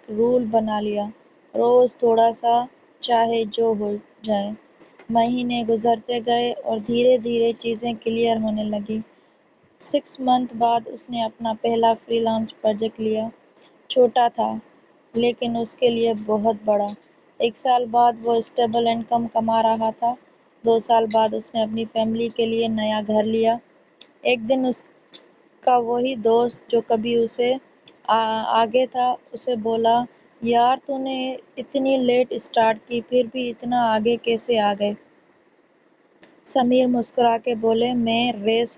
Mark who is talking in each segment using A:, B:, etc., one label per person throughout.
A: Role بنا لیا، روز تھوڑا سا چاہے جو ہو جائے۔ مہینے گزرتے گئے اور دھیرے دھیرے چیزیں کلیئر ہونے لگی۔ 6 منتھ بعد اس نے اپنا پہلا فری لانس پروجیکٹ لیا۔ چھوٹا تھا لیکن اس کے لیے بہت بڑا۔ 1 سال بعد وہ اسٹیبل انکم کما رہا تھا۔ 2 سال بعد اس نے اپنی فیملی کے لیے نیا گھر لیا۔ ایک دن اس کا وہی دوست جو کبھی اسے آگے تھا، اسے بولا، یار تو نے اتنی لیٹ اسٹارٹ کی پھر بھی اتنا آگے کیسے آ گئے؟ سمیر مسکرا کے بولے، میں نے ریس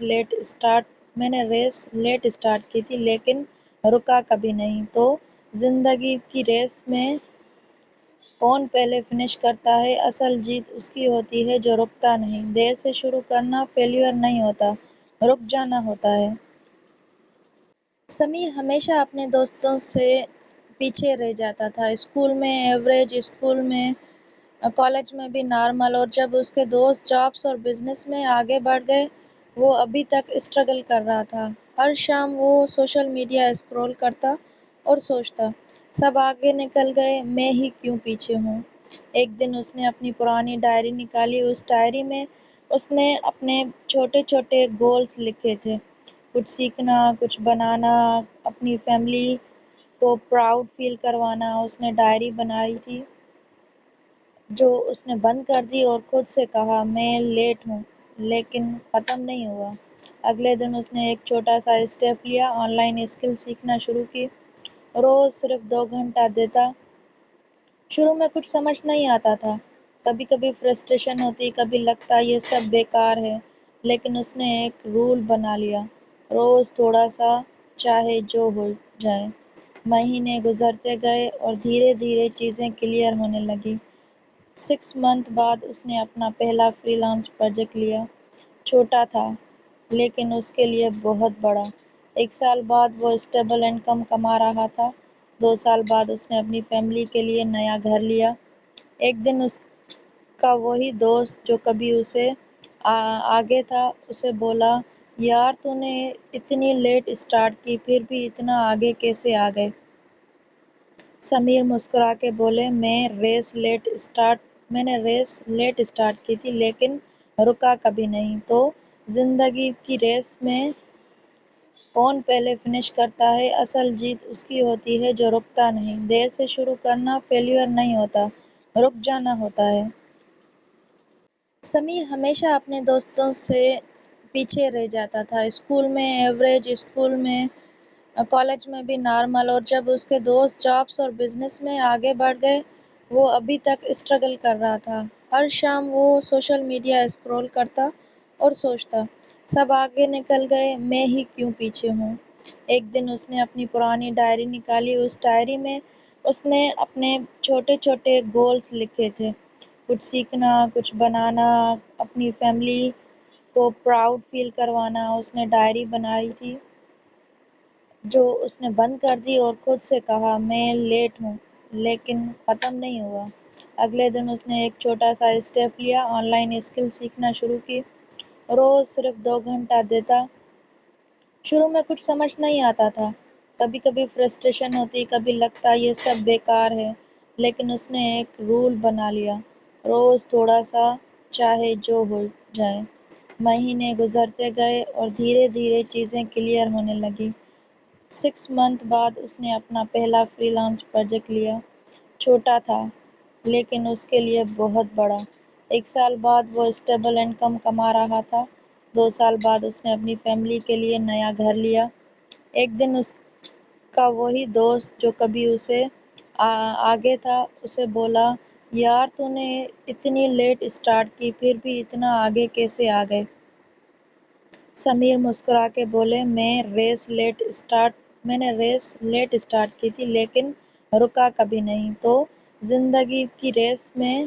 A: لیٹ اسٹارٹ کی تھی لیکن رکا کبھی نہیں۔ تو زندگی کی ریس میں کون پہلے فنش کرتا ہے، اصل جیت اس کی ہوتی ہے جو رکتا نہیں۔ دیر سے شروع کرنا فیلیور نہیں ہوتا، رک جانا ہوتا ہے۔ سمیر ہمیشہ اپنے دوستوں سے پیچھے رہ جاتا تھا، اسکول میں ایوریج، اسکول میں، کالج میں بھی نارمل، اور جب اس کے دوست جابس اور بزنس میں آگے بڑھ گئے، وہ ابھی تک اسٹرگل کر رہا تھا۔ ہر شام وہ سوشل میڈیا اسکرول کرتا اور سوچتا، سب آگے نکل گئے، میں ہی کیوں پیچھے ہوں؟ ایک دن اس نے اپنی پرانی ڈائری نکالی۔ اس ڈائری میں اس نے اپنے چھوٹے چھوٹے گولز لکھے تھے، کچھ سیکھنا، کچھ بنانا، اپنی فیملی کو پراؤڈ فیل کروانا۔ اس نے ڈائری بنائی تھی جو اس نے بند کر دی اور خود سے کہا، میں لیٹ ہوں لیکن ختم نہیں ہوا۔ اگلے دن اس نے ایک چھوٹا سا اسٹیپ لیا، آن لائن اسکل سیکھنا شروع کی۔ روز صرف 2 گھنٹہ دیتا۔ شروع میں کچھ سمجھ نہیں آتا تھا، کبھی کبھی فرسٹریشن ہوتی، کبھی لگتا یہ سب بیکار ہے، لیکن اس نے ایک رول بنا لیا، روز تھوڑا سا چاہے جو ہو جائے۔ مہینے گزرتے گئے اور دھیرے دھیرے چیزیں کلیئر ہونے لگی۔ 6 منتھ بعد اس نے اپنا پہلا فری لانس پروجیکٹ لیا۔ چھوٹا تھا لیکن اس کے لیے بہت بڑا۔ 1 سال بعد وہ اسٹیبل انکم کما رہا تھا۔ 2 سال بعد اس نے اپنی فیملی کے لیے نیا گھر لیا۔ ایک دن اس کا وہی دوست جو کبھی اسے آگے تھا، اسے بولا، یار تو نے اتنی لیٹ اسٹارٹ کی پھر بھی اتنا آگے کیسے آ گئے؟ سمیر مسکرا کے بولے، میں نے ریس لیٹ اسٹارٹ کی تھی لیکن رکا کبھی نہیں۔ تو زندگی کی ریس میں کون پہلے فنش کرتا ہے، اصل جیت اس کی ہوتی ہے جو رکتا نہیں۔ دیر سے شروع کرنا فیلیور نہیں ہوتا، رک جانا ہوتا ہے۔ سمیر ہمیشہ اپنے دوستوں سے پیچھے رہ جاتا تھا، اسکول میں ایوریج، اسکول میں، کالج میں بھی نارمل، اور جب اس کے دوست جابس اور بزنس میں آگے بڑھ گئے، وہ ابھی تک اسٹرگل کر رہا تھا۔ ہر شام وہ سوشل میڈیا اسکرول کرتا اور سوچتا، سب آگے نکل گئے، میں ہی کیوں پیچھے ہوں؟ ایک دن اس نے اپنی پرانی ڈائری نکالی۔ اس ڈائری میں اس نے اپنے چھوٹے چھوٹے گولز لکھے تھے، کچھ سیکھنا، کچھ بنانا، اپنی فیملی کو پراؤڈ فیل کروانا۔ اس نے ڈائری بنائی تھی جو اس نے بند کر دی اور خود سے کہا، میں لیٹ ہوں لیکن ختم نہیں ہوا۔ اگلے دن اس نے ایک چھوٹا سا اسٹیپ لیا، آن لائن اسکل سیکھنا شروع کی۔ روز صرف 2 گھنٹہ دیتا۔ شروع میں کچھ سمجھ نہیں آتا تھا، کبھی کبھی فرسٹریشن ہوتی، کبھی لگتا یہ سب بیکار ہے، لیکن اس نے ایک رول بنا لیا، روز تھوڑا سا چاہے جو ہو جائے۔ مہینے گزرتے گئے اور دھیرے دھیرے چیزیں کلیئر ہونے لگی۔ 6 منتھ بعد اس نے اپنا پہلا فری لانس پروجیکٹ لیا۔ چھوٹا تھا لیکن اس کے لیے بہت بڑا۔ 1 سال بعد وہ اسٹیبل انکم کما رہا تھا۔ 2 سال بعد اس نے اپنی فیملی کے لیے نیا گھر لیا۔ ایک دن اس کا وہی دوست جو کبھی اسے آگے تھا، اسے بولا، یار تو نے اتنی لیٹ اسٹارٹ کی پھر بھی اتنا آگے کیسے آ گئے؟ سمیر مسکرا کے بولے، میں نے ریس لیٹ اسٹارٹ کی تھی لیکن رکا کبھی نہیں۔ تو زندگی کی ریس میں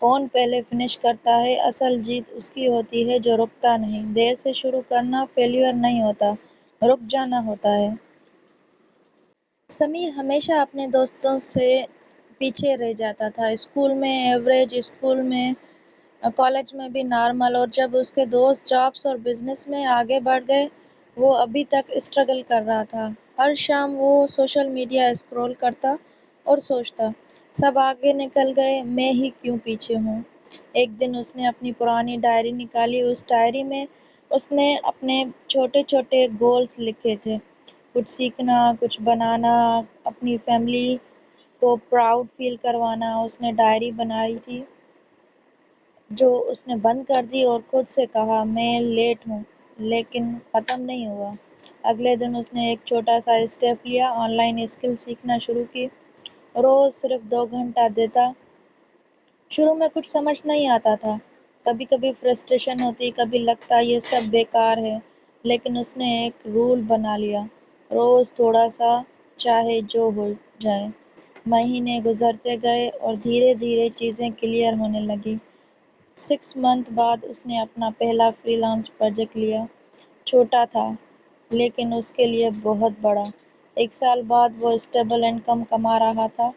A: کون پہلے فنش کرتا ہے، اصل جیت اس کی ہوتی ہے جو رکتا نہیں۔ دیر سے شروع کرنا فیلیور نہیں ہوتا، رک جانا ہوتا ہے۔ سمیر ہمیشہ اپنے دوستوں سے پیچھے رہ جاتا تھا، اسکول میں ایوریج، اسکول میں، کالج میں بھی نارمل، اور جب اس کے دوست جابس اور بزنس میں آگے بڑھ گئے، وہ ابھی تک اسٹرگل کر رہا تھا۔ ہر شام وہ سوشل میڈیا اسکرول کرتا اور سوچتا، سب آگے نکل گئے، میں ہی کیوں پیچھے ہوں۔ ایک دن اس نے اپنی پرانی ڈائری نکالی، اس ڈائری میں اس نے اپنے چھوٹے چھوٹے گولز لکھے تھے، کچھ سیکھنا، کچھ بنانا، اپنی فیملی کو پراؤڈ فیل کروانا۔ اس نے ڈائری بنائی تھی جو اس نے بند کر دی اور خود سے کہا، میں لیٹ ہوں لیکن ختم نہیں ہوا۔ اگلے دن اس نے ایک چھوٹا سا اسٹیپ لیا، آن لائن اسکل سیکھنا شروع کی، روز صرف 2 گھنٹہ دیتا۔ شروع میں کچھ سمجھ نہیں آتا تھا، کبھی کبھی فرسٹریشن ہوتی، کبھی لگتا یہ سب بیکار ہے، لیکن اس نے ایک رول بنا لیا، روز تھوڑا سا، چاہے جو ہو جائے۔ مہینے گزرتے گئے اور دھیرے دھیرے چیزیں کلیئر ہونے لگی۔ 6 منتھ بعد اس نے اپنا پہلا فری لانس پروجیکٹ لیا، چھوٹا تھا لیکن اس کے لیے بہت بڑا۔ 1 سال بعد وہ اسٹیبل انکم کما رہا تھا۔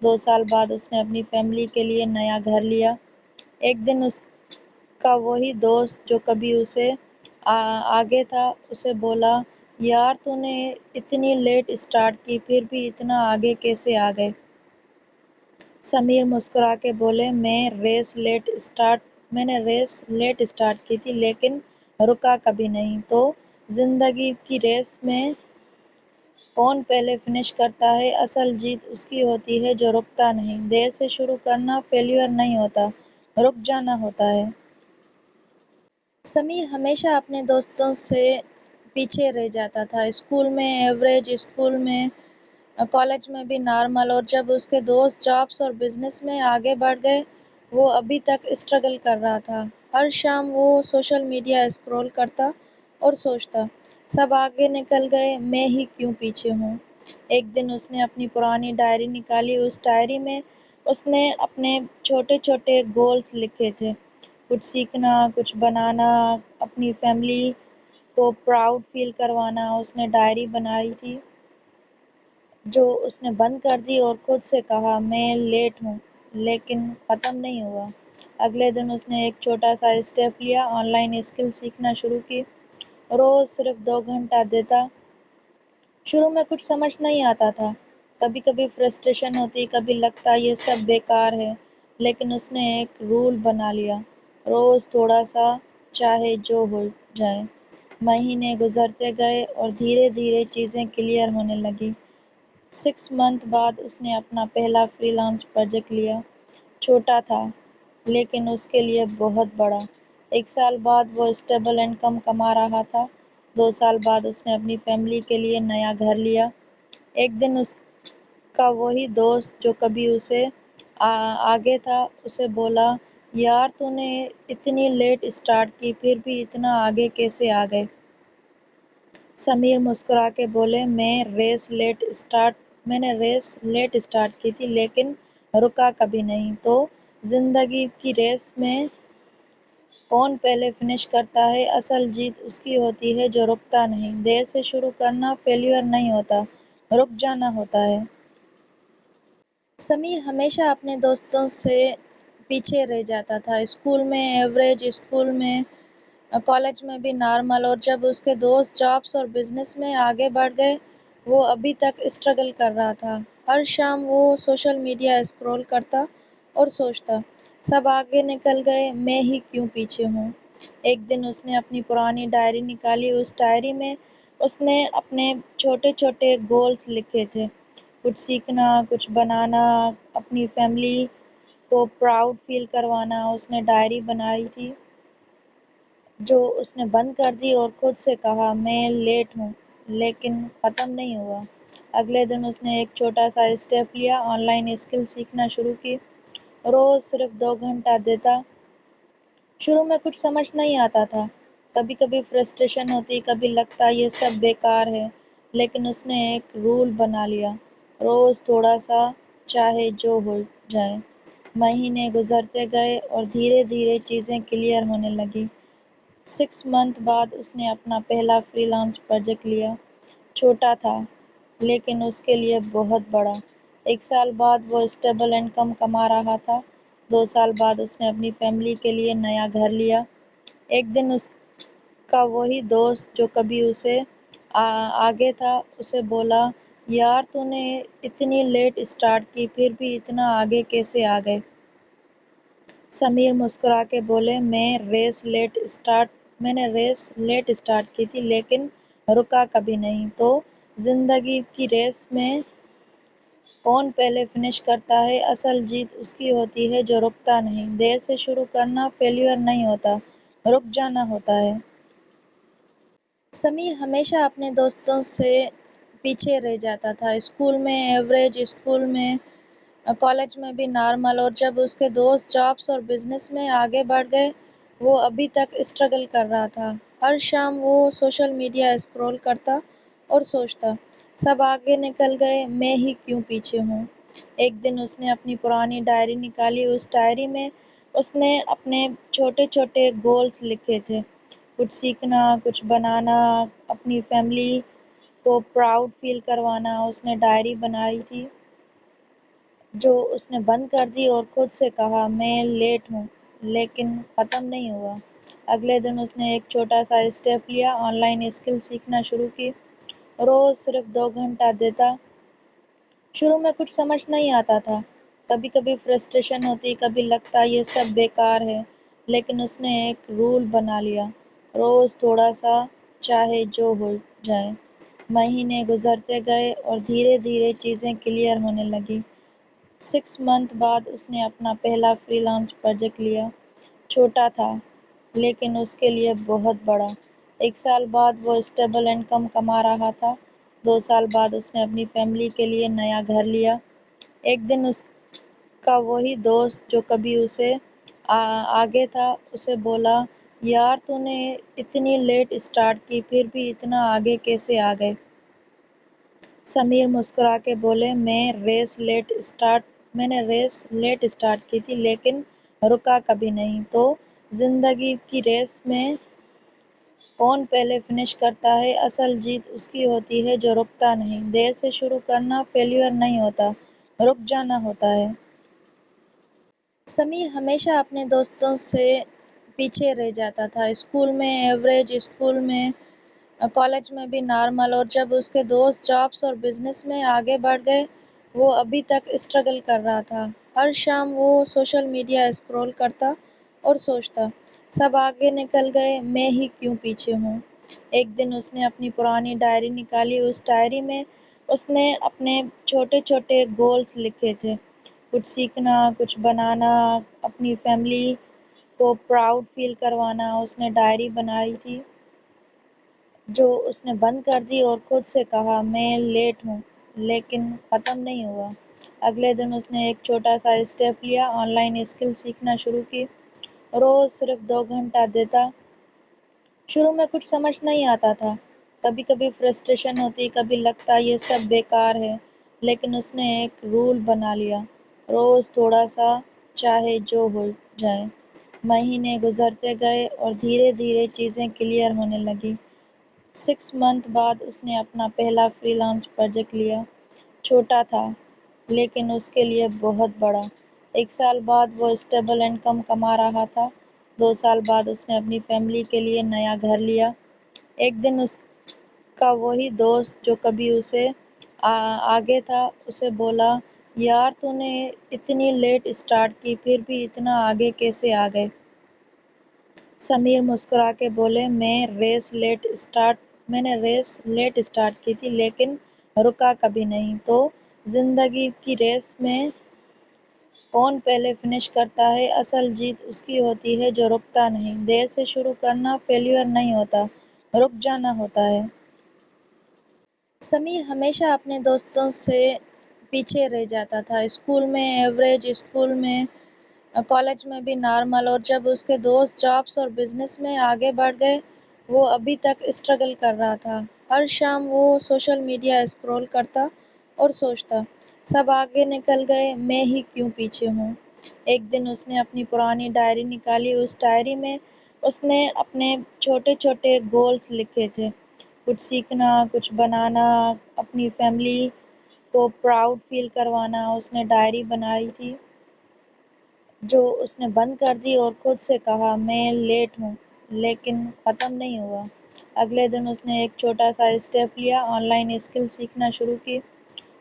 A: 2 سال بعد اس نے اپنی فیملی کے لیے نیا گھر لیا۔ ایک دن اس کا وہی دوست جو کبھی اسے آگے تھا، اسے بولا، یار تو نے اتنی لیٹ اسٹارٹ کی پھر بھی اتنا آگے کیسے آ گئے؟ سمیر مسکرا کے بولے، میں نے ریس لیٹ اسٹارٹ کی تھی لیکن رکا کبھی نہیں۔ تو زندگی کی ریس میں کون پہلے فنش کرتا ہے، اصل جیت اس کی ہوتی ہے جو رکتا نہیں۔ دیر سے شروع کرنا فیلیور نہیں ہوتا، رک جانا ہوتا ہے۔ سمیر ہمیشہ اپنے دوستوں سے پیچھے رہ جاتا تھا، اسکول میں ایوریج، اسکول میں، کالج میں بھی نارمل، اور جب اس کے دوست جابس اور بزنس میں آگے بڑھ گئے، وہ ابھی تک اسٹرگل کر رہا تھا۔ ہر شام وہ سوشل میڈیا اسکرول کرتا اور سوچتا، سب آگے نکل گئے، میں ہی کیوں پیچھے ہوں۔ ایک دن اس نے اپنی پرانی ڈائری نکالی، اس ڈائری میں اس نے اپنے چھوٹے چھوٹے گولز لکھے تھے، کچھ سیکھنا، کچھ بنانا، اپنی فیملی کو پراؤڈ فیل کروانا۔ اس نے ڈائری بنائی تھی جو اس نے بند کر دی اور خود سے کہا، میں لیٹ ہوں لیکن ختم نہیں ہوا۔ اگلے دن اس نے ایک چھوٹا سا اسٹیپ لیا، آن لائن اسکل سیکھنا شروع کی، روز صرف 2 گھنٹہ دیتا۔ شروع میں کچھ سمجھ نہیں آتا تھا، کبھی کبھی فرسٹریشن ہوتی، کبھی لگتا یہ سب بیکار ہے، لیکن اس نے ایک رول بنا لیا، روز تھوڑا سا، چاہے جو ہو جائے۔ مہینے گزرتے گئے اور دھیرے دھیرے چیزیں کلیئر ہونے لگی۔ 6 منتھ بعد اس نے اپنا پہلا فری لانس پروجیکٹ لیا، چھوٹا تھا لیکن اس کے لیے بہت بڑا۔ 1 سال بعد وہ اسٹیبل انکم کما رہا تھا۔ 2 سال بعد اس نے اپنی فیملی کے لیے نیا گھر لیا۔ ایک دن اس کا وہی دوست جو کبھی اسے آگے تھا، اسے بولا، یار تو نے اتنی لیٹ اسٹارٹ کی پھر بھی اتنا آگے کیسے آ گئے؟ سمیر مسکرا کے بولے، میں نے ریس لیٹ اسٹارٹ کی تھی لیکن رکا کبھی نہیں۔ تو زندگی کی ریس میں کون پہلے فنش کرتا ہے، اصل جیت اس کی ہوتی ہے جو رکتا نہیں۔ دیر سے شروع کرنا فیلیور نہیں ہوتا، رک جانا ہوتا ہے۔ سمیر ہمیشہ اپنے دوستوں سے پیچھے رہ جاتا تھا، اسکول میں ایوریج، اسکول میں، کالج میں بھی نارمل، اور جب اس کے دوست جابس اور بزنس میں آگے بڑھ گئے، وہ ابھی تک اسٹرگل کر رہا تھا۔ ہر شام وہ سوشل میڈیا اسکرول کرتا اور سوچتا، سب آگے نکل گئے، میں ہی کیوں پیچھے ہوں۔ ایک دن اس نے اپنی پرانی ڈائری نکالی، اس ڈائری میں اس نے اپنے چھوٹے چھوٹے گولز لکھے تھے، کچھ سیکھنا، کچھ بنانا، اپنی فیملی کو پراؤڈ فیل کروانا۔ اس نے ڈائری بنائی تھی جو اس نے بند کر دی اور خود سے کہا، میں لیٹ ہوں لیکن ختم نہیں ہوا۔ اگلے دن اس نے ایک چھوٹا سا اسٹیپ لیا، آن لائن اسکل سیکھنا شروع کی، روز صرف 2 گھنٹہ دیتا۔ شروع میں کچھ سمجھ نہیں آتا تھا، کبھی کبھی فرسٹریشن ہوتی، کبھی لگتا یہ سب بیکار ہے، لیکن اس نے ایک رول بنا لیا، روز تھوڑا سا، چاہے جو ہو جائے۔ مہینے گزرتے گئے اور دھیرے دھیرے چیزیں کلیئر ہونے لگی۔ 6 منتھ بعد اس نے اپنا پہلا فری لانس پروجیکٹ لیا، چھوٹا تھا لیکن اس کے لیے بہت بڑا۔ 1 سال بعد وہ اسٹیبل انکم کما رہا تھا۔ 2 سال بعد اس نے اپنی فیملی کے لیے نیا گھر لیا۔ ایک دن اس کا وہی دوست جو کبھی اسے آگے تھا اسے بولا، یار تو نے اتنی لیٹ اسٹارٹ کی پھر بھی اتنا آگے کیسے آ گئے؟ سمیر مسکرا کے بولے، میں نے ریس لیٹ اسٹارٹ کی تھی لیکن رکا کبھی نہیں۔ تو زندگی کی ریس میں کون پہلے فنش کرتا ہے، اصل جیت اس کی ہوتی ہے جو رکتا نہیں۔ دیر سے شروع کرنا فیلیور نہیں ہوتا، رک جانا ہوتا ہے۔ سمیر ہمیشہ اپنے دوستوں سے پیچھے رہ جاتا تھا، اسکول میں ایوریج، اسکول میں، کالج میں بھی نارمل، اور جب اس کے دوست جابس اور بزنس میں آگے بڑھ گئے، وہ ابھی تک اسٹرگل کر رہا تھا۔ ہر شام وہ سوشل میڈیا اسکرول کرتا اور سوچتا، سب آگے نکل گئے، میں ہی کیوں پیچھے ہوں؟ ایک دن اس نے اپنی پرانی ڈائری نکالی، اس ڈائری میں اس نے اپنے چھوٹے چھوٹے گولز لکھے تھے، کچھ سیکھنا، کچھ بنانا، اپنی فیملی کو پراؤڈ فیل کروانا۔ اس نے ڈائری بنائی تھی جو اس نے بند کر دی اور خود سے کہا، میں لیٹ ہوں لیکن ختم نہیں ہوا۔ اگلے دن اس نے ایک چھوٹا سا اسٹیپ لیا، آن لائن اسکل سیکھنا شروع کی، روز صرف 2 گھنٹہ دیتا۔ شروع میں کچھ سمجھ نہیں آتا تھا، کبھی کبھی فرسٹریشن ہوتی، کبھی لگتا یہ سب بیکار ہے، لیکن اس نے ایک رول بنا لیا، روز تھوڑا سا، چاہے جو ہو جائے۔ مہینے گزرتے گئے اور دھیرے دھیرے چیزیں کلیئر ہونے لگی۔ 6 منتھ بعد اس نے اپنا پہلا فری لانس پروجیکٹ لیا، چھوٹا تھا لیکن اس کے لیے بہت بڑا۔ 1 سال بعد وہ اسٹیبل انکم کما رہا تھا۔ 2 سال بعد اس نے اپنی فیملی کے لیے نیا گھر لیا۔ ایک دن اس کا وہی دوست جو کبھی اسے آگے تھا، اسے بولا، یار تو نے اتنی لیٹ اسٹارٹ کی پھر بھی اتنا آگے کیسے آ گئے؟ سمیر مسکرا کے بولے، میں نے ریس لیٹ اسٹارٹ کی تھی لیکن رکا کبھی نہیں۔ تو زندگی کی ریس میں کون پہلے فنش کرتا ہے، اصل جیت اس کی ہوتی ہے جو رکتا نہیں۔ دیر سے شروع کرنا فیلیور نہیں ہوتا، رک جانا ہوتا ہے۔ سمیر ہمیشہ اپنے دوستوں سے پیچھے رہ جاتا تھا، اسکول میں ایوریج، اسکول میں، کالج میں بھی نارمل، اور جب اس کے دوست جابس اور بزنس میں آگے بڑھ گئے، وہ ابھی تک اسٹرگل کر رہا تھا۔ ہر شام وہ سوشل میڈیا اسکرول کرتا اور سوچتا، سب آگے نکل گئے، میں ہی کیوں پیچھے ہوں؟ ایک دن اس نے اپنی پرانی ڈائری نکالی، اس ڈائری میں اس نے اپنے چھوٹے چھوٹے گولز لکھے تھے، کچھ سیکھنا، کچھ بنانا، اپنی فیملی کو پراؤڈ فیل کروانا۔ اس نے ڈائری بنائی تھی جو اس نے بند کر دی اور خود سے کہا، میں لیٹ ہوں لیکن ختم نہیں ہوا۔ اگلے دن اس نے ایک چھوٹا سا اسٹیپ لیا، آن لائن اسکل سیکھنا شروع کی، روز صرف 2 گھنٹہ دیتا۔ شروع میں کچھ سمجھ نہیں آتا تھا، کبھی کبھی فرسٹریشن ہوتی، کبھی لگتا یہ سب بیکار ہے، لیکن اس نے ایک رول بنا لیا، روز تھوڑا سا، چاہے جو ہو جائے۔ مہینے گزرتے گئے اور دھیرے دھیرے چیزیں کلیئر ہونے لگی۔ 6 منتھ بعد اس نے اپنا پہلا فری لانس پروجیکٹ لیا، چھوٹا تھا لیکن اس کے لیے بہت بڑا۔ 1 سال بعد وہ اسٹیبل انکم کما رہا تھا۔ 2 سال بعد اس نے اپنی فیملی کے لیے نیا گھر لیا۔ ایک دن اس کا وہی دوست جو کبھی اسے آگے تھا، اسے بولا، یار تو نے اتنی لیٹ اسٹارٹ کی پھر بھی اتنا آگے کیسے آ گئے؟ سمیر مسکرا کے بولے، میں نے ریس لیٹ اسٹارٹ کی تھی لیکن رکا کبھی نہیں۔ تو زندگی کی ریس میں کون پہلے فنش کرتا ہے، اصل جیت اس کی ہوتی ہے جو رکتا نہیں۔ دیر سے شروع کرنا فیلیور نہیں ہوتا، رک جانا ہوتا ہے۔ سمیر ہمیشہ اپنے دوستوں سے پیچھے رہ جاتا تھا، اسکول میں ایوریج، اسکول میں، کالج میں بھی نارمل، اور جب اس کے دوست جابس اور بزنس میں آگے بڑھ گئے، وہ ابھی تک اسٹرگل کر رہا تھا۔ ہر شام وہ سوشل میڈیا اسکرول کرتا اور سوچتا، سب آگے نکل گئے، میں ہی کیوں پیچھے ہوں؟ ایک دن اس نے اپنی پرانی ڈائری نکالی، اس ڈائری میں اس نے اپنے چھوٹے چھوٹے گولز لکھے تھے، کچھ سیکھنا، کچھ بنانا، اپنی فیملی کو پراؤڈ فیل کروانا۔ اس نے ڈائری بنائی تھی جو اس نے بند کر دی اور خود سے کہا، میں لیٹ ہوں لیکن ختم نہیں ہوا۔ اگلے دن اس نے ایک چھوٹا سا اسٹیپ لیا، آن لائن اسکل سیکھنا شروع کی۔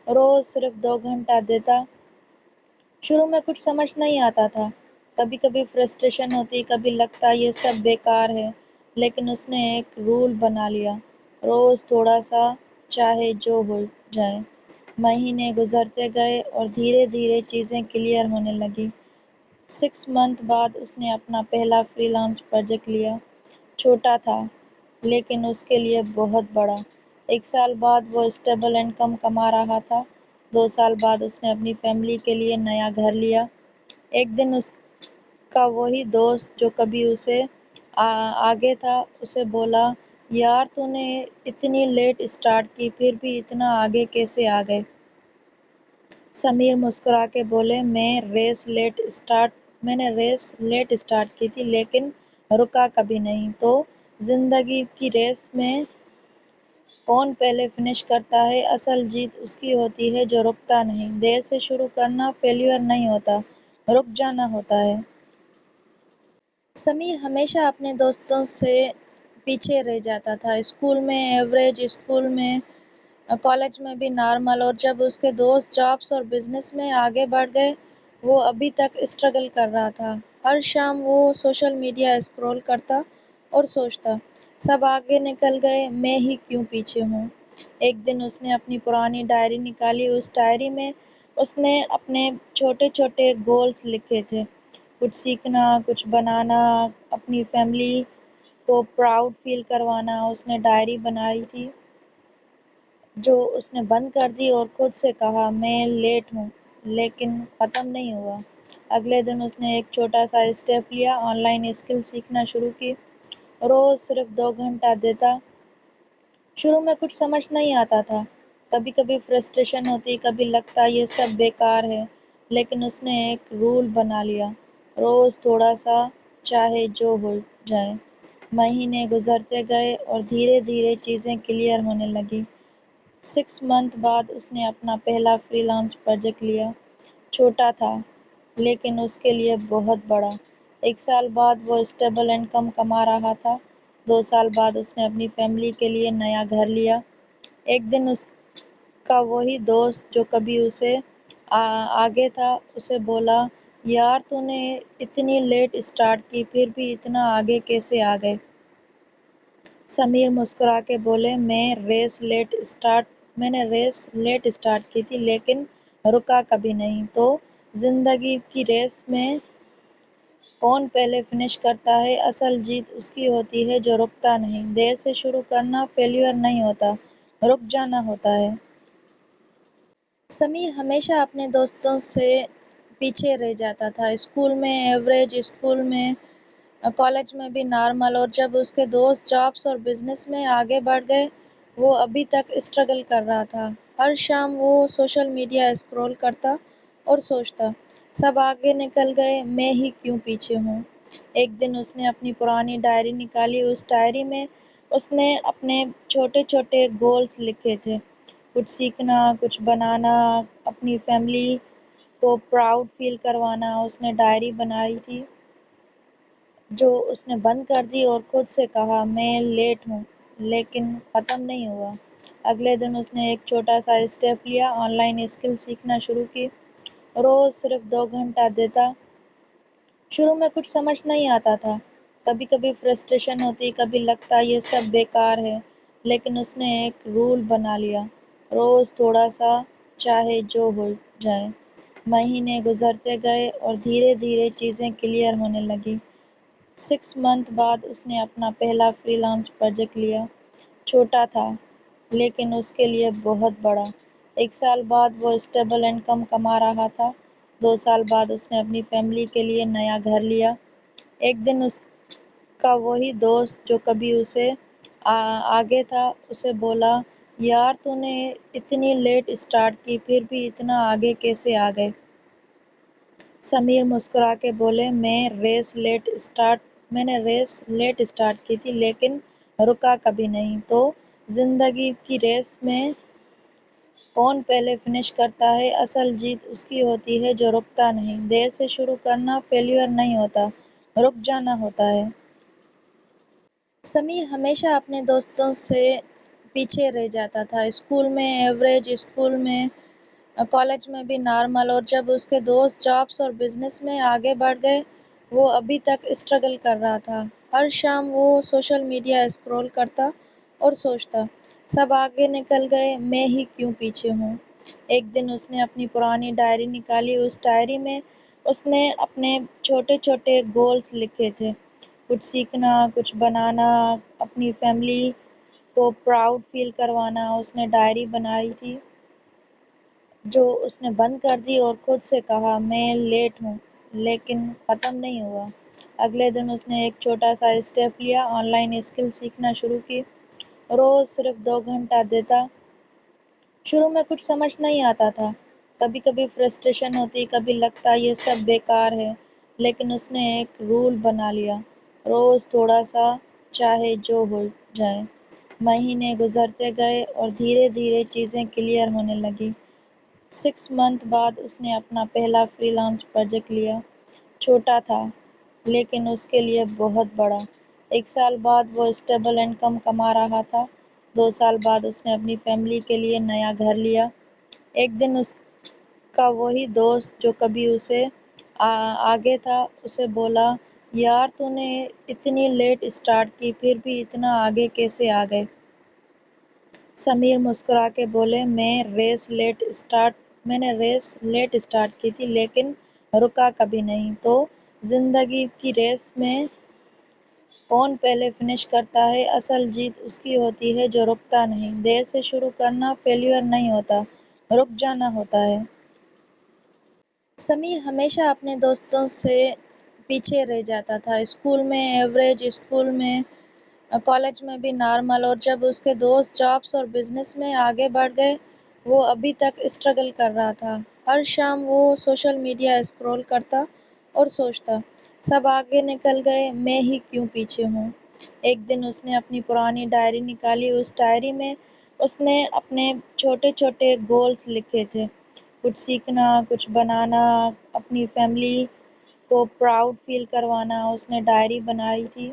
A: روز صرف 2 گھنٹہ دیتا۔ شروع میں کچھ سمجھ نہیں آتا تھا، کبھی کبھی فرسٹریشن ہوتی، کبھی لگتا یہ سب بیکار ہے، لیکن اس نے ایک رول بنا لیا، روز تھوڑا سا، چاہے جو ہو جائے۔ مہینے گزرتے گئے اور دھیرے دھیرے چیزیں کلیئر ہونے لگی۔ 6 منتھ بعد اس نے اپنا پہلا فری لانس پروجیکٹ لیا۔ چھوٹا تھا، لیکن اس کے لیے بہت بڑا۔ 1 سال بعد وہ اسٹیبل انکم کما رہا تھا۔ 2 سال بعد اس نے اپنی فیملی کے لیے نیا گھر لیا۔ ایک دن اس کا وہی دوست جو کبھی اسے آگے تھا، اسے بولا، یار تو نے اتنی لیٹ اسٹارٹ کی پھر بھی اتنا آگے کیسے آ گئے؟ سمیر مسکرا کے بولے، میں نے ریس لیٹ اسٹارٹ کی تھی لیکن رکا کبھی نہیں۔ تو زندگی کی ریس میں کون پہلے فنش کرتا ہے، اصل جیت اس کی ہوتی ہے جو رکتا نہیں۔ دیر سے شروع کرنا فیلیور نہیں ہوتا، رک جانا ہوتا ہے۔ سمیر ہمیشہ اپنے دوستوں سے پیچھے رہ جاتا تھا، اسکول میں ایوریج، اسکول میں، کالج میں بھی نارمل، اور جب اس کے دوست جابس اور بزنس میں آگے بڑھ گئے، وہ ابھی تک اسٹرگل کر رہا تھا۔ ہر شام وہ سوشل میڈیا اسکرول کرتا اور سوچتا، سب آگے نکل گئے، میں ہی کیوں پیچھے ہوں؟ ایک دن اس نے اپنی پرانی ڈائری نکالی، اس ڈائری میں اس نے اپنے چھوٹے چھوٹے گولز لکھے تھے، کچھ سیکھنا، کچھ بنانا، اپنی فیملی کو پراؤڈ فیل کروانا۔ اس نے ڈائری بنائی تھی جو اس نے بند کر دی اور خود سے کہا، میں لیٹ ہوں لیکن ختم نہیں ہوا۔ اگلے دن اس نے ایک چھوٹا سا اسٹیپ لیا، آن لائن اسکل سیکھنا شروع کی۔ روز صرف 2 گھنٹہ دیتا۔ شروع میں کچھ سمجھ نہیں آتا تھا، کبھی کبھی فرسٹریشن ہوتی، کبھی لگتا یہ سب بیکار ہے، لیکن اس نے ایک رول بنا لیا، روز تھوڑا سا، چاہے جو ہو جائے۔ مہینے گزرتے گئے اور دھیرے دھیرے چیزیں کلیئر ہونے لگی۔ 6 منتھ بعد اس نے اپنا پہلا فری لانس پروجیکٹ لیا۔ چھوٹا تھا، لیکن اس کے لیے بہت بڑا۔ 1 سال بعد وہ اسٹیبل انکم کما رہا تھا۔ 2 سال بعد اس نے اپنی فیملی کے لیے نیا گھر لیا۔ ایک دن اس کا وہی دوست جو کبھی اسے آگے تھا، اسے بولا، یار تو نے اتنی لیٹ اسٹارٹ کی پھر بھی اتنا آگے کیسے آ گئے؟ سمیر مسکرا کے بولے، میں نے ریس لیٹ اسٹارٹ کی تھی لیکن رکا کبھی نہیں۔ تو زندگی کی ریس میں کون پہلے فنش کرتا ہے، اصل جیت اس کی ہوتی ہے جو رکتا نہیں۔ دیر سے شروع کرنا فیلیور نہیں ہوتا، رک جانا ہوتا ہے۔ سمیر ہمیشہ اپنے دوستوں سے پیچھے رہ جاتا تھا، اسکول میں ایوریج، اسکول میں، کالج میں بھی نارمل، اور جب اس کے دوست جابس اور بزنس میں آگے بڑھ گئے، وہ ابھی تک اسٹرگل کر رہا تھا۔ ہر شام وہ سوشل میڈیا اسکرول کرتا اور سوچتا، سب آگے نکل گئے، میں ہی کیوں پیچھے ہوں؟ ایک دن اس نے اپنی پرانی ڈائری نکالی، اس ڈائری میں اس نے اپنے چھوٹے چھوٹے گولز لکھے تھے، کچھ سیکھنا، کچھ بنانا، اپنی فیملی کو پراؤڈ فیل کروانا۔ اس نے ڈائری بنائی تھی جو اس نے بند کر دی اور خود سے کہا، میں لیٹ ہوں لیکن ختم نہیں ہوا۔ اگلے دن اس نے ایک چھوٹا سا اسٹیپ لیا، آن لائن اسکل سیکھنا شروع کی۔ روز صرف 2 گھنٹہ دیتا۔ شروع میں کچھ سمجھ نہیں آتا تھا، کبھی کبھی فرسٹریشن ہوتی، کبھی لگتا یہ سب بیکار ہے، لیکن اس نے ایک رول بنا لیا، روز تھوڑا سا، چاہے جو ہو جائے۔ مہینے گزرتے گئے اور دھیرے دھیرے چیزیں کلیئر ہونے لگی۔ 6 منتھ بعد اس نے اپنا پہلا فری لانس پروجیکٹ لیا۔ چھوٹا تھا، لیکن اس کے لیے بہت بڑا۔ 1 سال بعد وہ اسٹیبل انکم کما رہا تھا۔ 2 سال بعد اس نے اپنی فیملی کے لیے نیا گھر لیا۔ ایک دن اس کا وہی دوست جو کبھی اسے آگے تھا، اسے بولا، یار تو نے اتنی لیٹ اسٹارٹ کی پھر بھی اتنا آگے کیسے آ گئے؟ سمیر مسکرا کے بولے، میں نے ریس لیٹ اسٹارٹ کی تھی لیکن رکا کبھی نہیں۔ تو زندگی کی ریس میں کون پہلے فنش کرتا ہے، اصل جیت اس کی ہوتی ہے جو رکتا نہیں۔ دیر سے شروع کرنا فیلیور نہیں ہوتا، رک جانا ہوتا ہے۔ سمیر ہمیشہ اپنے دوستوں سے پیچھے رہ جاتا تھا، اسکول میں ایوریج، اسکول میں کالج میں بھی نارمل، اور جب اس کے دوست جابس اور بزنس میں آگے بڑھ گئے وہ ابھی تک اسٹرگل کر رہا تھا۔ ہر شام وہ سوشل میڈیا اسکرول کرتا اور سوچتا، سب آگے نکل گئے، میں ہی کیوں پیچھے ہوں۔ ایک دن اس نے اپنی پرانی ڈائری نکالی، اس ڈائری میں اس نے اپنے چھوٹے چھوٹے گولز لکھے تھے، کچھ سیکھنا، کچھ بنانا، اپنی فیملی کو پراؤڈ فیل کروانا۔ اس نے ڈائری بنائی تھی جو اس نے بند کر دی اور خود سے کہا، میں لیٹ ہوں لیکن ختم نہیں ہوا۔ اگلے دن اس نے ایک چھوٹا سا اسٹیپ لیا، آن لائن اسکل سیکھنا شروع کی، روز صرف 2 گھنٹہ دیتا۔ شروع میں کچھ سمجھ نہیں آتا تھا، کبھی کبھی فرسٹریشن ہوتی، کبھی لگتا یہ سب بیکار ہے، لیکن اس نے ایک رول بنا لیا، روز تھوڑا سا، چاہے جو ہو جائے۔ مہینے گزرتے گئے اور دھیرے دھیرے چیزیں کلیئر ہونے لگی۔ 6 منتھ بعد اس نے اپنا پہلا فری لانس پروجیکٹ لیا، چھوٹا تھا لیکن اس کے لیے بہت بڑا۔ 1 سال بعد وہ اسٹیبل انکم کما رہا تھا۔ 2 سال بعد اس نے اپنی فیملی کے لیے نیا گھر لیا۔ ایک دن اس کا وہی دوست جو کبھی اسے آگے تھا اسے بولا، یار تو نے اتنی لیٹ اسٹارٹ کی پھر بھی اتنا آگے کیسے آ گئے؟ سمیر مسکرا کے بولے، میں نے ریس لیٹ اسٹارٹ کی تھی لیکن رکا کبھی نہیں۔ تو زندگی کی ریس میں کون پہلے فنش کرتا ہے، اصل جیت اس کی ہوتی ہے جو رکتا نہیں۔ دیر سے شروع کرنا فیلیور نہیں ہوتا، رک جانا ہوتا ہے۔ سمیر ہمیشہ اپنے دوستوں سے پیچھے رہ جاتا تھا، اسکول میں ایوریج، اسکول میں کالج میں بھی نارمل، اور جب اس کے دوست جابس اور بزنس میں آگے بڑھ گئے وہ ابھی تک اسٹرگل کر رہا تھا۔ ہر شام وہ سوشل میڈیا اسکرول کرتا اور سوچتا، سب آگے نکل گئے، میں ہی کیوں پیچھے ہوں۔ ایک دن اس نے اپنی پرانی ڈائری نکالی، اس ڈائری میں اس نے اپنے چھوٹے چھوٹے گولز لکھے تھے، کچھ سیکھنا، کچھ بنانا، اپنی فیملی کو پراؤڈ فیل کروانا۔ اس نے ڈائری بنائی تھی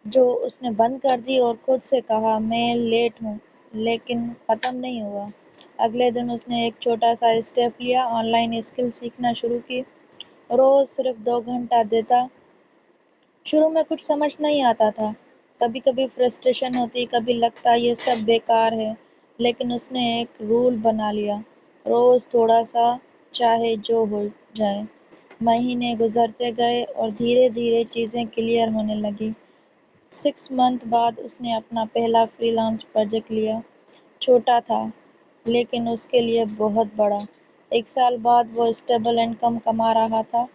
A: جو اس نے بند کر دی اور خود سے کہا، میں لیٹ ہوں لیکن ختم نہیں ہوا۔ اگلے دن اس نے ایک چھوٹا سا اسٹیپ لیا، آن لائن اسکل سیکھنا شروع کی، روز صرف 2 گھنٹہ دیتا۔ شروع میں کچھ سمجھ نہیں آتا تھا، کبھی کبھی فرسٹریشن ہوتی، کبھی لگتا یہ سب بیکار ہے، لیکن اس نے ایک رول بنا لیا، روز تھوڑا سا، چاہے جو ہو جائے۔ مہینے گزرتے گئے اور دھیرے دھیرے چیزیں کلیئر ہونے لگی۔ 6 منتھ بعد اس نے اپنا پہلا فری لانس پروجیکٹ لیا، چھوٹا تھا لیکن اس کے لیے بہت بڑا۔ 1 سال بعد وہ اسٹیبل انکم کما رہا تھا۔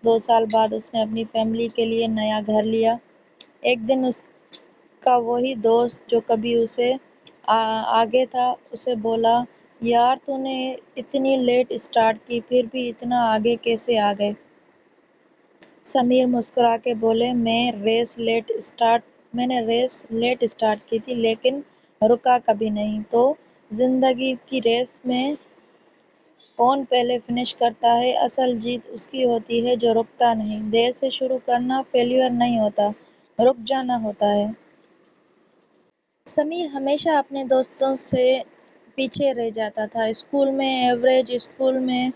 A: 2 سال بعد اس نے اپنی فیملی کے لیے نیا گھر لیا۔ ایک دن اس کا وہی دوست جو کبھی اسے آگے تھا اسے بولا، یار تو نے اتنی لیٹ اسٹارٹ کی پھر بھی اتنا آگے کیسے آ گئے؟ سمیر مسکرا کے بولے، میں نے ریس لیٹ اسٹارٹ کی تھی لیکن رکا کبھی نہیں۔ تو زندگی کی ریس میں کون پہلے فنش کرتا ہے، اصل جیت اس کی ہوتی ہے جو رکتا نہیں۔ دیر سے شروع کرنا فیلیور نہیں ہوتا، رک جانا ہوتا ہے۔ سمیر ہمیشہ اپنے دوستوں سے پیچھے رہ جاتا تھا، اسکول میں ایوریج، اسکول میں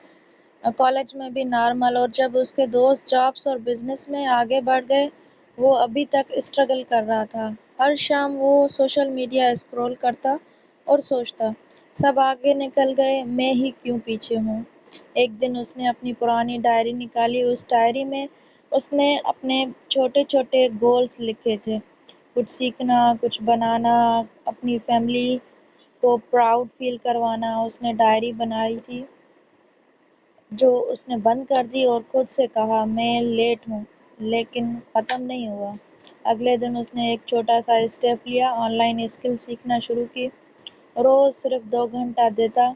A: کالج میں بھی نارمل، اور جب اس کے دوست جابس اور بزنس میں آگے بڑھ گئے وہ ابھی تک اسٹرگل کر رہا تھا۔ ہر شام وہ سوشل میڈیا اسکرول کرتا اور سوچتا، سب آگے نکل گئے، میں ہی کیوں پیچھے ہوں۔ ایک دن اس نے اپنی پرانی ڈائری نکالی، اس ڈائری میں اس نے اپنے چھوٹے چھوٹے گولز لکھے تھے، کچھ سیکھنا، کچھ بنانا، اپنی فیملی کو پراؤڈ فیل کروانا۔ اس نے ڈائری بنائی تھی جو اس نے بند کر دی اور خود سے کہا، میں لیٹ ہوں لیکن ختم نہیں ہوا۔ اگلے دن اس نے ایک چھوٹا سا اسٹیپ لیا، آن لائن اسکل سیکھنا شروع کی، روز صرف 2 گھنٹہ دیتا۔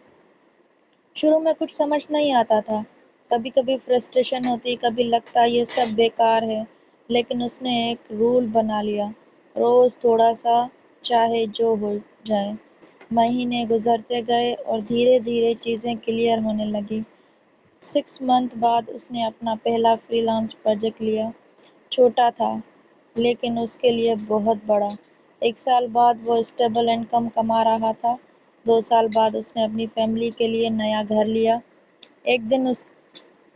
A: شروع میں کچھ سمجھ نہیں آتا تھا، کبھی کبھی فرسٹریشن ہوتی، کبھی لگتا یہ سب بیکار ہے، لیکن اس نے ایک رول بنا لیا، روز تھوڑا سا، چاہے جو ہو جائے۔ مہینے گزرتے گئے اور دھیرے دھیرے چیزیں کلیئر ہونے لگی۔ 6 منتھ بعد اس نے اپنا پہلا فری لانس پروجیکٹ لیا، چھوٹا تھا لیکن اس کے لیے بہت بڑا۔ 1 سال بعد وہ اسٹیبل انکم کما رہا تھا۔ 2 سال بعد اس نے اپنی فیملی کے لیے نیا گھر لیا۔ ایک دن اس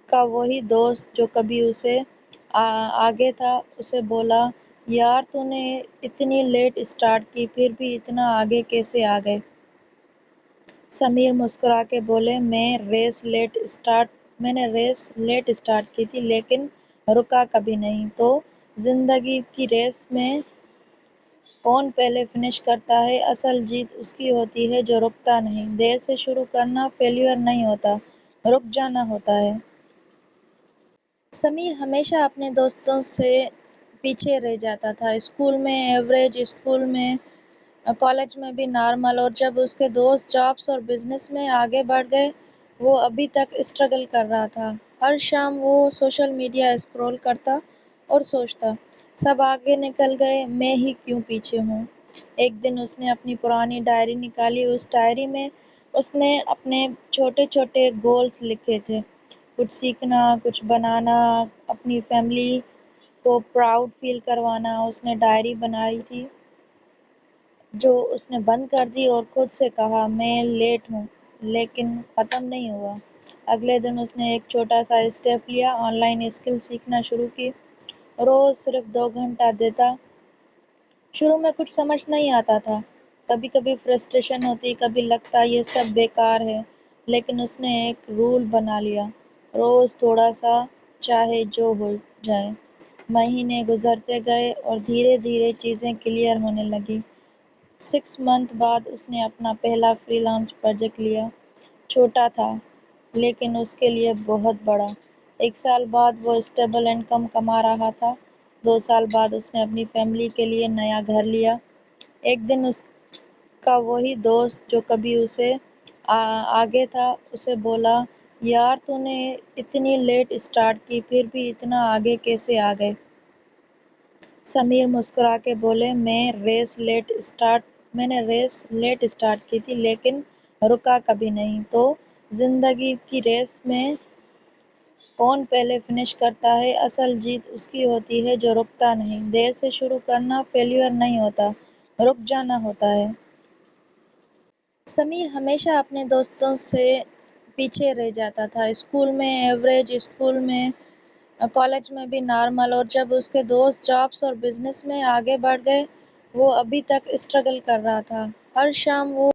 A: کا وہی دوست جو کبھی اسے آگے تھا اسے بولا، یار تو نے اتنی لیٹ اسٹارٹ کی پھر بھی اتنا آگے کیسے آ گئے؟ سمیر مسکرا کے بولے، میں نے ریس لیٹ اسٹارٹ کی تھی لیکن رکا کبھی نہیں۔ تو زندگی کی ریس میں کون پہلے فنش کرتا ہے، اصل جیت اس کی ہوتی ہے جو رکتا نہیں۔ دیر سے شروع کرنا فیلیور نہیں ہوتا، رک جانا ہوتا ہے۔ سمیر ہمیشہ اپنے دوستوں سے پیچھے رہ جاتا تھا، اسکول میں ایوریج، اسکول میں، کالج میں بھی نارمل، اور جب اس کے دوست جابس اور بزنس میں آگے بڑھ گئے وہ ابھی تک اسٹرگل کر رہا تھا۔ ہر شام وہ سوشل میڈیا اسکرول کرتا اور سوچتا، سب آگے نکل گئے، میں ہی کیوں پیچھے ہوں؟ ایک دن اس نے اپنی پرانی ڈائری نکالی، اس ڈائری میں اس نے اپنے چھوٹے چھوٹے گولز لکھے تھے، کچھ سیکھنا، کچھ بنانا، اپنی فیملی کو پراؤڈ فیل کروانا۔ اس نے ڈائری بنائی تھی جو اس نے بند کر دی اور خود سے کہا، میں لیٹ ہوں لیکن ختم نہیں ہوا۔ اگلے دن اس نے ایک چھوٹا سا اسٹیپ لیا، آن لائن اسکل سیکھنا شروع کی، روز صرف 2 گھنٹہ دیتا۔ شروع میں کچھ سمجھ نہیں آتا تھا، کبھی کبھی فرسٹریشن ہوتی، کبھی لگتا یہ سب بیکار ہے، لیکن اس نے ایک رول بنا لیا، روز تھوڑا سا، چاہے جو ہو جائے۔ مہینے گزرتے گئے اور دھیرے دھیرے چیزیں کلیئر ہونے لگی۔ 6 منتھ بعد اس نے اپنا پہلا فری لانس پروجیکٹ لیا، چھوٹا تھا لیکن اس کے لیے بہت بڑا۔ 1 سال بعد وہ اسٹیبل انکم کما رہا تھا۔ 2 سال بعد اس نے اپنی فیملی کے لیے نیا گھر لیا۔ ایک دن اس کا وہی دوست جو کبھی اسے آگے تھا اسے بولا، یار تو نے اتنی لیٹ اسٹارٹ کی پھر بھی اتنا آگے کیسے آ گئے؟ سمیر مسکرا کے بولے، میں نے ریس لیٹ اسٹارٹ کی تھی لیکن رکا کبھی نہیں۔ تو زندگی کی ریس میں کون پہلے فنش کرتا ہے، اصل جیت اس کی ہوتی ہے جو رکتا نہیں۔ دیر سے شروع کرنا فیلیور نہیں ہوتا، رک جانا ہوتا ہے۔ سمیر ہمیشہ اپنے دوستوں سے پیچھے رہ جاتا تھا، اسکول میں ایوریج، اسکول میں، کالج میں بھی نارمل، اور جب اس کے دوست جابس اور بزنس میں آگے بڑھ گئے وہ ابھی تک اسٹرگل کر رہا تھا۔ ہر شام وہ